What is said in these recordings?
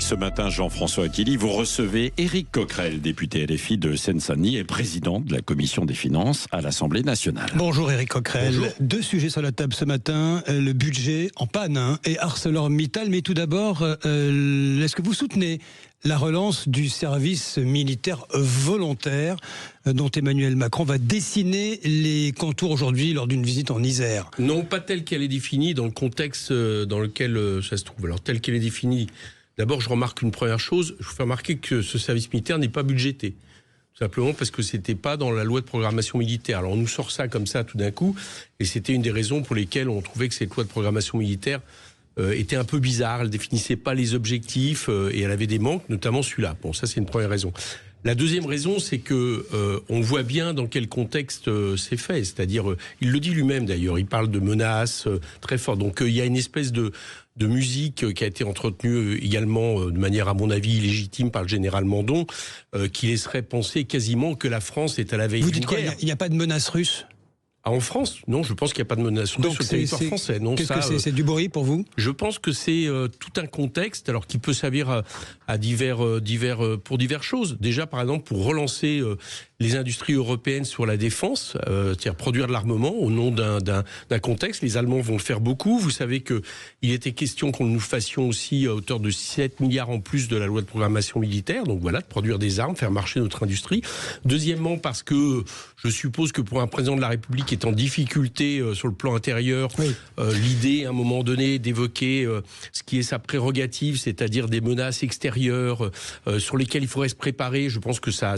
Ce matin, Jean-François Attili, vous recevez Éric Coquerel, député LFI de Seine-Saint-Denis et président de la Commission des finances à l'Assemblée nationale. Bonjour Éric Coquerel. Bonjour. Deux sujets sur la table ce matin, le budget en panne et ArcelorMittal. Mais tout d'abord, est-ce que vous soutenez la relance du service militaire volontaire dont Emmanuel Macron va dessiner les contours aujourd'hui lors d'une visite en Isère? Non, pas telle qu'elle est définie dans le contexte dans lequel ça se trouve. Alors, telle qu'elle est définie, d'abord, je remarque une première chose. Je vous fais remarquer que ce service militaire n'est pas budgété. Tout simplement parce que c'était pas dans la loi de programmation militaire. Alors, on nous sort ça comme ça tout d'un coup. Et c'était une des raisons pour lesquelles on trouvait que cette loi de programmation militaire était un peu bizarre. Elle définissait pas les objectifs et elle avait des manques, notamment celui-là. Bon, ça, c'est une première raison. La deuxième raison, c'est que on voit bien dans quel contexte c'est fait. C'est-à-dire, il le dit lui-même d'ailleurs, il parle de menaces très fortes. Donc il y a une espèce de musique qui a été entretenue également de manière, à mon avis, illégitime par le général Mandon, qui laisserait penser quasiment que la France est à la veille d'une guerre. Vous dites quoi? Il n'y a pas de menace russe? En France, non, je pense qu'il n'y a pas de menace russe sur le territoire français. Non, qu'est-ce que c'est du bruit pour vous? Je pense que c'est tout un contexte, alors qui peut servir pour diverses choses. Déjà, par exemple, pour relancer les industries européennes sur la défense, c'est-à-dire produire de l'armement au nom d'un contexte. Les Allemands vont le faire beaucoup. Vous savez qu'il était question qu'on nous fassions aussi à hauteur de 7 milliards en plus de la loi de programmation militaire. Donc voilà, de produire des armes, faire marcher notre industrie. Deuxièmement, parce que je suppose que pour un président de la République qui est en difficulté sur le plan intérieur, oui, l'idée à un moment donné d'évoquer ce qui est sa prérogative, c'est-à-dire des menaces extérieures sur lesquelles il faudrait se préparer, je pense que ça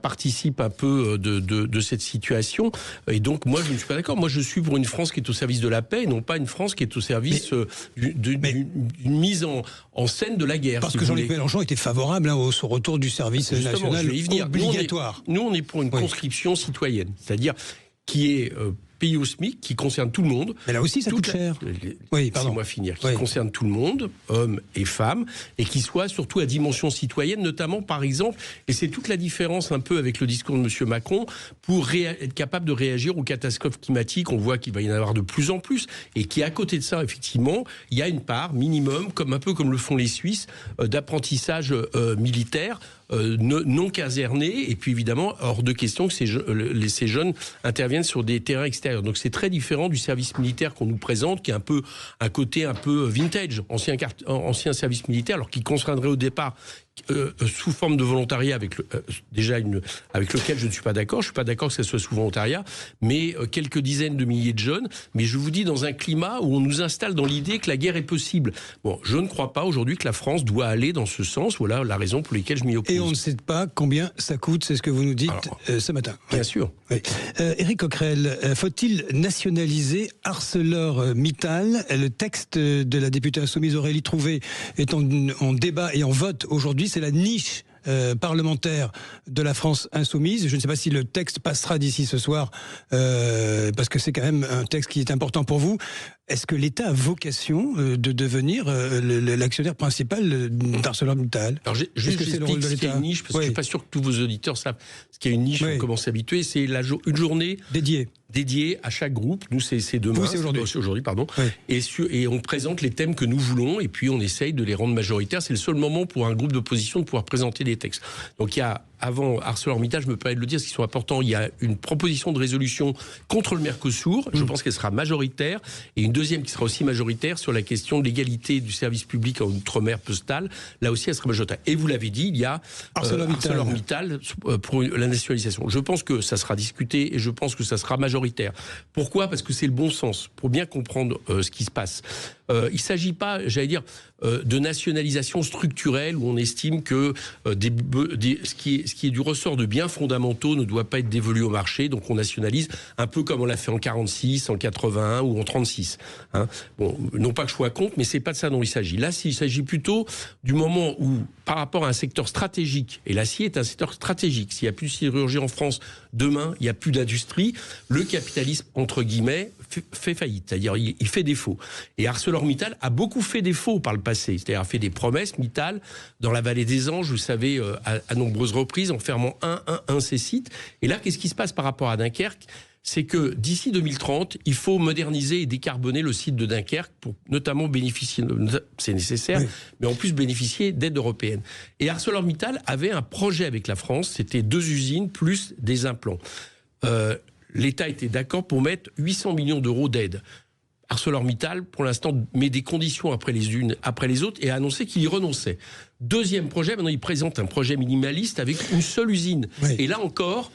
participe un peu de cette situation. Et donc moi je ne suis pas d'accord. Moi je suis pour une France qui est au service de la paix et non pas une France qui est au service d'une mise en scène de la guerre. Parce si que vous Jean-Luc voulez. Mélenchon était favorable au retour du service national obligatoire. Nous on est pour une conscription citoyenne, c'est-à-dire qui est payé au SMIC, qui concerne tout le monde. Mais là aussi, ça coûte cher. Oui, pardon. Laissez-moi finir. Qui concerne tout le monde, hommes et femmes, et qui soit surtout à dimension citoyenne, notamment, par exemple, et c'est toute la différence un peu avec le discours de M. Macron, pour être capable de réagir aux catastrophes climatiques. On voit qu'il va y en avoir de plus en plus, et qui, à côté de ça, effectivement, il y a une part minimum, un peu comme le font les Suisses, d'apprentissage militaire, non casernés, et puis évidemment hors de question que ces jeunes interviennent sur des terrains extérieurs. Donc c'est très différent du service militaire qu'on nous présente, qui est un côté un peu vintage, ancien service militaire, alors qui contraindrait au départ sous forme de volontariat avec lequel je ne suis pas d'accord. Je ne suis pas d'accord que ça soit sous volontariat, mais quelques dizaines de milliers de jeunes. Mais je vous dis, dans un climat où on nous installe dans l'idée que la guerre est possible. Bon, je ne crois pas aujourd'hui que la France doit aller dans ce sens. Voilà la raison pour laquelle je m'y oppose. Et on ne sait pas combien ça coûte, c'est ce que vous nous dites ce matin. Bien sûr. Oui. Éric Coquerel, faut-il nationaliser ArcelorMittal? Le texte de la députée insoumise Aurélie Trouvé est en débat et en vote aujourd'hui. C'est la niche parlementaire de la France insoumise. Je ne sais pas si le texte passera d'ici ce soir, parce que c'est quand même un texte qui est important pour vous. Est-ce que l'État a vocation de devenir l'actionnaire principal d'ArcelorMittal? Alors, j'explique ce qu'est une niche, parce que je ne suis pas sûr que tous vos auditeurs savent ce qu'est une niche, on commence à s'habituer. C'est une journée dédiée à chaque groupe. Nous, c'est demain. Oui, c'est aujourd'hui. Pardon. Oui. Et on présente les thèmes que nous voulons, et puis on essaye de les rendre majoritaires. C'est le seul moment pour un groupe d'opposition de pouvoir présenter des textes. Donc il y a, avant ArcelorMittal, je me permets de le dire, ce qui sont importants, il y a une proposition de résolution contre le Mercosur. Je pense qu'elle sera majoritaire. Et une deuxième qui sera aussi majoritaire sur la question de l'égalité du service public en outre-mer postal. Là aussi, elle sera majoritaire. Et vous l'avez dit, il y a ArcelorMittal pour la nationalisation. Je pense que ça sera discuté et je pense que ça sera majoritaire. Pourquoi? Parce que c'est le bon sens, pour bien comprendre ce qui se passe. Il ne s'agit pas, j'allais dire, de nationalisation structurelle où on estime que ce qui est du ressort de biens fondamentaux ne doit pas être dévolu au marché, donc on nationalise un peu comme on l'a fait en 46, en 81 ou en 36. Bon, non pas que je sois contre, mais c'est pas de ça dont il s'agit. Là, il s'agit plutôt du moment où, par rapport à un secteur stratégique, et l'acier est un secteur stratégique, s'il n'y a plus de sidérurgie en France, demain, il n'y a plus d'industrie, le capitalisme, entre guillemets, fait faillite, c'est-à-dire il fait défaut. Et ArcelorMittal a beaucoup fait défaut par le passé, c'est-à-dire a fait des promesses, Mittal, dans la vallée des Anges, vous savez, à nombreuses reprises, en fermant un de ses sites. Et là, qu'est-ce qui se passe par rapport à Dunkerque? c'est que d'ici 2030, il faut moderniser et décarboner le site de Dunkerque pour notamment bénéficier, c'est nécessaire, oui, mais en plus bénéficier d'aides européennes. Et ArcelorMittal avait un projet avec la France, c'était 2 usines plus des implants. L'État était d'accord pour mettre 800 millions d'euros d'aide. ArcelorMittal, pour l'instant, met des conditions après les unes, après les autres, et a annoncé qu'il y renonçait. Deuxième projet, maintenant il présente un projet minimaliste avec une seule usine. Oui. Et là encore,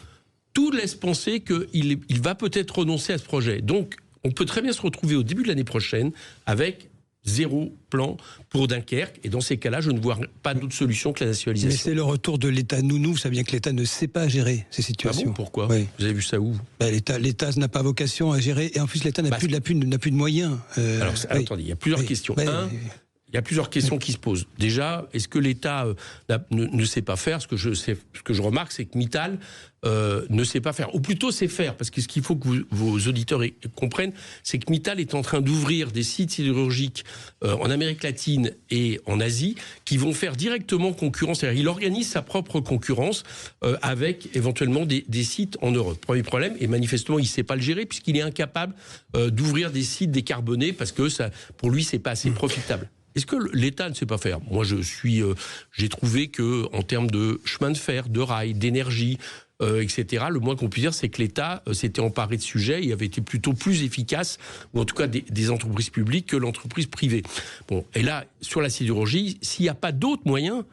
tout laisse penser qu'il va peut-être renoncer à ce projet. Donc, on peut très bien se retrouver au début de l'année prochaine avec 0 plan pour Dunkerque. Et dans ces cas-là, je ne vois pas d'autre solution que la nationalisation. Mais c'est le retour de l'État nounou. Vous savez bien que l'État ne sait pas gérer ces situations. Ah bon, pourquoi ? Oui. Vous avez vu ça où ? L'État n'a pas vocation à gérer. Et en plus, l'État n'a plus de moyens. Alors, attendez, il y a plusieurs questions. Il y a plusieurs questions qui se posent. Déjà, est-ce que l'État ne sait pas faire ? Ce que je remarque, c'est que Mittal ne sait pas faire. Ou plutôt sait faire, parce que ce qu'il faut que vos auditeurs comprennent, c'est que Mittal est en train d'ouvrir des sites sidérurgiques en Amérique latine et en Asie qui vont faire directement concurrence. C'est-à-dire, il organise sa propre concurrence avec éventuellement des sites en Europe. Premier problème, et manifestement, il ne sait pas le gérer puisqu'il est incapable d'ouvrir des sites décarbonés parce que ça, pour lui, c'est pas assez profitable. Est-ce que l'État ne sait pas faire ? Moi, j'ai trouvé que, en termes de chemin de fer, de rail, d'énergie, etc., le moins qu'on puisse dire, c'est que l'État s'était emparé de sujets et avait été plutôt plus efficace, ou en tout cas des entreprises publiques, que l'entreprise privée. Bon, et là, sur la sidérurgie, s'il n'y a pas d'autres moyens,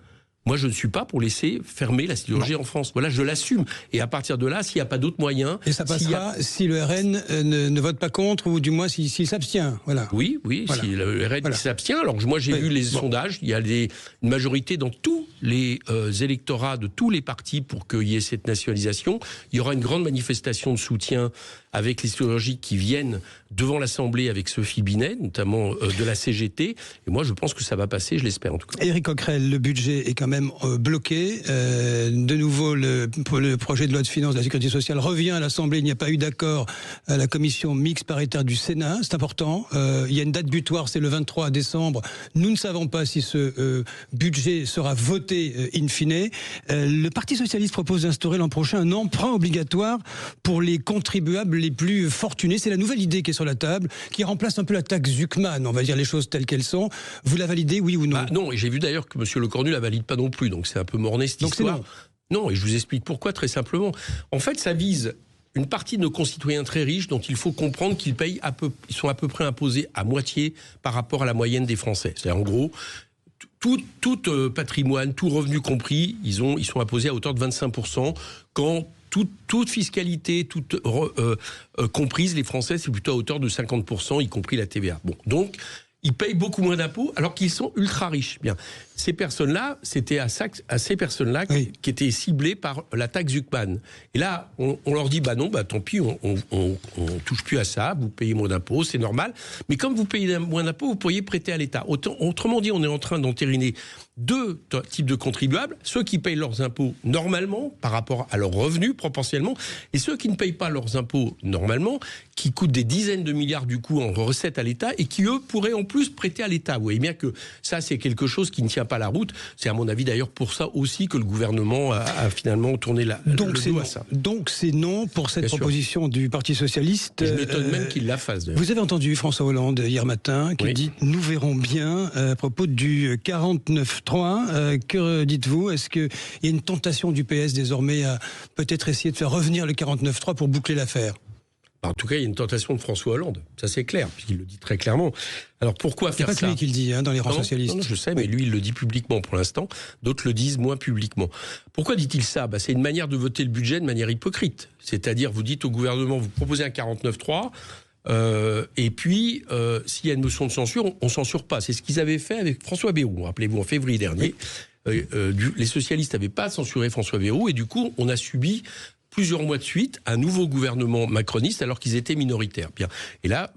moi, je ne suis pas pour laisser fermer la sidérurgie en France. Voilà, je l'assume. Et à partir de là, s'il n'y a pas d'autres moyens... Et ça passera si le RN ne vote pas contre, ou du moins s'il s'abstient. Voilà. Oui, voilà. Si le RN s'abstient. Alors, moi, j'ai vu les sondages. Il y a une majorité dans tous les électorats de tous les partis pour qu'il y ait cette nationalisation. Il y aura une grande manifestation de soutien avec les sidérurgiques qui viennent devant l'Assemblée avec Sophie Binet, notamment de la CGT. Et moi, je pense que ça va passer, je l'espère en tout cas. Éric Coquerel, le budget est quand même bloqué. De nouveau, le projet de loi de finances de la Sécurité sociale revient à l'Assemblée. Il n'y a pas eu d'accord à la commission mixte paritaire du Sénat. C'est important. Il y a une date butoir, c'est le 23 décembre. Nous ne savons pas si ce budget sera voté in fine. Le Parti socialiste propose d'instaurer l'an prochain un emprunt obligatoire pour les contribuables les plus fortunés. C'est la nouvelle idée qui est sur la table, qui remplace un peu la taxe Zuckman. On va dire les choses telles qu'elles sont. Vous la validez, oui ou non ? Non, et j'ai vu d'ailleurs que M. Lecornu la valide pas non plus. Donc c'est un peu morné cette histoire. Non, et je vous explique pourquoi très simplement. En fait, ça vise une partie de nos concitoyens très riches dont il faut comprendre qu'ils sont à peu près imposés à moitié par rapport à la moyenne des Français. C'est-à-dire en gros, tout patrimoine, tout revenu compris, ils sont imposés à hauteur de 25%, quand toute fiscalité, toute comprise, les Français, c'est plutôt à hauteur de 50%, y compris la TVA. Bon, donc, ils payent beaucoup moins d'impôts alors qu'ils sont ultra riches. Bien, ces personnes-là, c'était à ces personnes-là qui étaient ciblées par la taxe Zuckman. Et là, on leur dit, tant pis, on touche plus à ça, vous payez moins d'impôts, c'est normal. Mais comme vous payez moins d'impôts, vous pourriez prêter à l'État. Autrement dit, on est en train d'entériner 2 types de contribuables, ceux qui payent leurs impôts normalement par rapport à leurs revenus proportionnellement, et ceux qui ne payent pas leurs impôts normalement, qui coûtent des dizaines de milliards du coup en recettes à l'État et qui eux pourraient en plus prêter à l'État. Vous voyez bien que ça c'est quelque chose qui ne tient pas la route. C'est à mon avis d'ailleurs pour ça aussi que le gouvernement a finalement tourné le dos à ça. Donc c'est non pour cette proposition du Parti socialiste. Je m'étonne même qu'il la fasse d'ailleurs. Vous avez entendu François Hollande hier matin qui dit « Nous verrons bien » à propos du 49.3. Que dites-vous ? Est-ce qu'il y a une tentation du PS désormais à peut-être essayer de faire revenir le 49.3 pour boucler l'affaire ? En tout cas, il y a une tentation de François Hollande. Ça, c'est clair, puisqu'il le dit très clairement. Alors, pourquoi faire ça ? C'est pas lui qui le dit, dans les rangs socialistes. Non, je sais, mais lui, il le dit publiquement pour l'instant. D'autres le disent moins publiquement. Pourquoi dit-il ça ? C'est une manière de voter le budget de manière hypocrite. C'est-à-dire, vous dites au gouvernement, vous proposez un 49.3, et puis, s'il y a une motion de censure, on ne censure pas. C'est ce qu'ils avaient fait avec François Bayrou. Rappelez-vous, en février dernier, les socialistes n'avaient pas censuré François Bayrou, et du coup, on a subi plusieurs mois de suite un nouveau gouvernement macroniste alors qu'ils étaient minoritaires. Bien. Et là,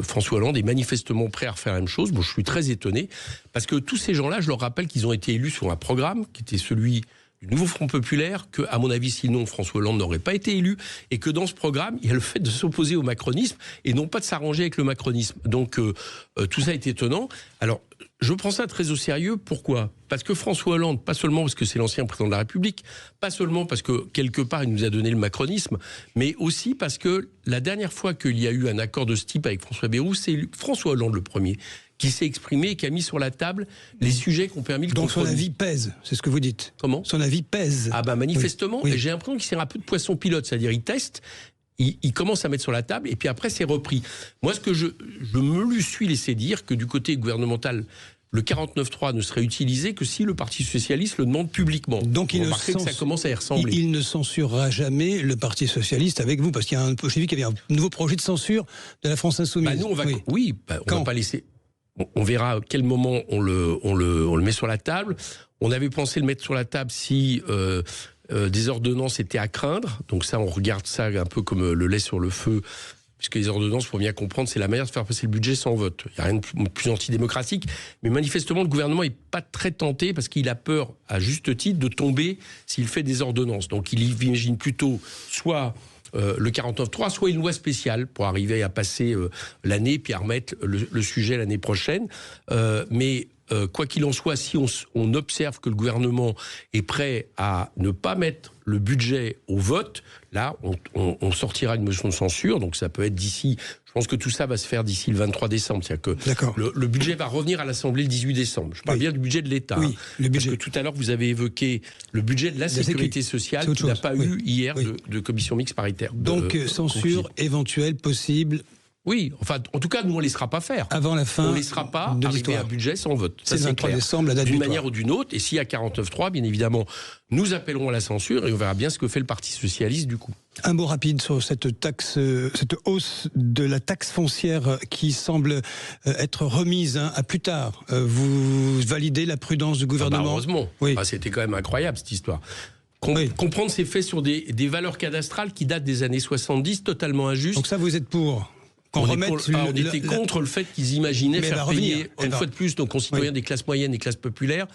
François Hollande est manifestement prêt à refaire la même chose. Bon, je suis très étonné parce que tous ces gens-là, je leur rappelle qu'ils ont été élus sur un programme qui était celui du nouveau Front populaire, que, à mon avis, sinon François Hollande n'aurait pas été élu, et que dans ce programme, il y a le fait de s'opposer au macronisme et non pas de s'arranger avec le macronisme. Donc tout ça est étonnant. Alors, je prends ça très au sérieux. Pourquoi ? Parce que François Hollande, pas seulement parce que c'est l'ancien président de la République, pas seulement parce que quelque part il nous a donné le macronisme, mais aussi parce que la dernière fois qu'il y a eu un accord de ce type avec François Bayrou, c'est François Hollande le premier qui s'est exprimé et qui a mis sur la table les sujets qui ont permis le compromis. Donc son avis pèse, c'est ce que vous dites. Comment ? Son avis pèse. Ah ben manifestement, oui. Et j'ai l'impression qu'il sert un peu de poisson pilote, c'est-à-dire il teste, il commence à mettre sur la table et puis après c'est repris. Moi ce que je me lui suis laissé dire que du côté gouvernemental, le 49.3 ne serait utilisé que si le Parti Socialiste le demande publiquement. Donc que ça commence à y ressembler. Il ne censurera jamais le Parti Socialiste avec vous, parce qu'il y a j'ai vu qu'il y avait un nouveau projet de censure de la France Insoumise. Bah nous, on va, on va pas laisser. On verra à quel moment on le met sur la table. On avait pensé le mettre sur la table si des ordonnances étaient à craindre. Donc ça, on regarde ça un peu comme le lait sur le feu. Puisque les ordonnances, pour bien comprendre, c'est la manière de faire passer le budget sans vote. Il n'y a rien de plus antidémocratique. Mais manifestement, le gouvernement n'est pas très tenté parce qu'il a peur, à juste titre, de tomber s'il fait des ordonnances. Donc il imagine plutôt soit le 49.3, soit une loi spéciale pour arriver à passer l'année puis à remettre le sujet l'année prochaine. Mais quoi qu'il en soit, si on observe que le gouvernement est prêt à ne pas mettre le budget au vote, là, on sortira une motion de censure. Donc ça peut être d'ici... Je pense que tout ça va se faire d'ici le 23 décembre. C'est-à-dire que le budget va revenir à l'Assemblée le 18 décembre. Je parle bien du budget de l'État. Oui, le budget. Parce que tout à l'heure, vous avez évoqué le budget de la sécurité sociale qui n'a pas eu hier de commission mixte paritaire. Donc censure éventuelle, possible. Oui, enfin, en tout cas, nous, on ne laissera pas faire. Avant la fin. On ne laissera pas arriver à un budget sans vote. C'est le 23 décembre, la date d'une manière ou d'une autre. Et s'il y a 49.3, bien évidemment, nous appellerons à la censure et on verra bien ce que fait le Parti Socialiste du coup. Un mot rapide sur cette taxe, cette hausse de la taxe foncière qui semble être remise à plus tard. Vous validez la prudence du gouvernement ? Heureusement. Oui. C'était quand même incroyable cette histoire. Comprendre ces faits sur des valeurs cadastrales qui datent des années 70, totalement injustes. Donc ça, vous êtes pour ? On était contre le fait qu'ils imaginaient faire payer une fois de plus nos concitoyens des classes moyennes et classes populaires,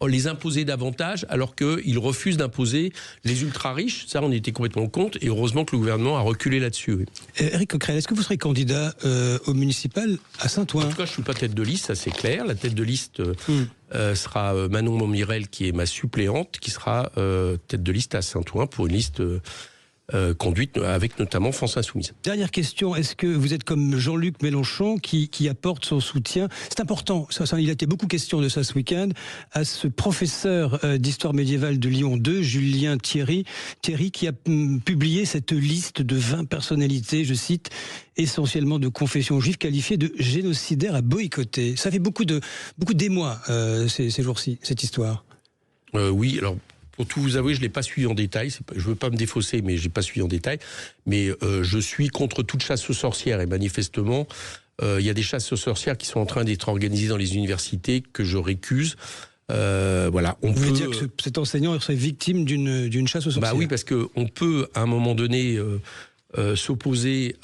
les imposer davantage, alors qu'ils refusent d'imposer les ultra-riches. Ça, on était complètement contre, et heureusement que le gouvernement a reculé là-dessus. Oui. Éric Coquerel, est-ce que vous serez candidat au municipal à Saint-Ouen ? En tout cas, je ne suis pas tête de liste, ça c'est clair. La tête de liste sera Manon Montmirel, qui est ma suppléante, qui sera tête de liste à Saint-Ouen pour une liste... conduite avec notamment France Insoumise. Dernière question, est-ce que vous êtes comme Jean-Luc Mélenchon qui apporte son soutien ? C'est important, il a été beaucoup question de ça ce week-end, à ce professeur d'histoire médiévale de Lyon 2, Julien Thierry, qui a publié cette liste de 20 personnalités, je cite, essentiellement de confession juive, qualifiées de génocidaires à boycotter. Ça fait beaucoup d'émoi ces jours-ci, cette histoire. Oui, alors... Pour tout vous avouer, je ne l'ai pas suivi en détail. Je ne veux pas me défausser, mais je n'ai pas suivi en détail. Mais je suis contre toute chasse aux sorcières. Et manifestement, il y a des chasses aux sorcières qui sont en train d'être organisées dans les universités que je récuse. Voilà. Vous voulez dire que cet enseignant serait victime d'une chasse aux sorcières ? Bah oui, parce qu'on peut, à un moment donné, s'opposer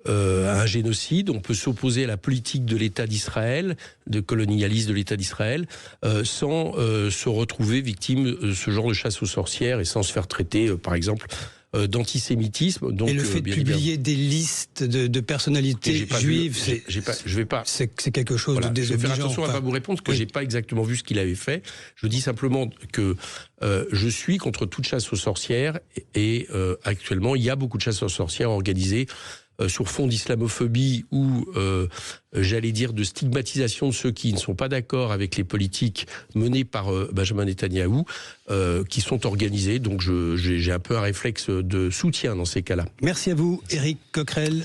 à un génocide, on peut s'opposer à la politique de l'État d'Israël, de colonialisme de l'État d'Israël, sans se retrouver victime de ce genre de chasse aux sorcières et sans se faire traiter, par exemple, d'antisémitisme. Donc, et le fait de publier des listes de personnalités juives, c'est quelque chose de désobligeant. Je vais faire attention à ne pas vous répondre, parce que je n'ai pas exactement vu ce qu'il avait fait. Je dis simplement que je suis contre toute chasse aux sorcières et actuellement, il y a beaucoup de chasses aux sorcières organisées sur fond d'islamophobie ou, j'allais dire, de stigmatisation de ceux qui ne sont pas d'accord avec les politiques menées par Benjamin Netanyahou, qui sont organisés. Donc j'ai un peu un réflexe de soutien dans ces cas-là. Merci à vous, Éric Coquerel.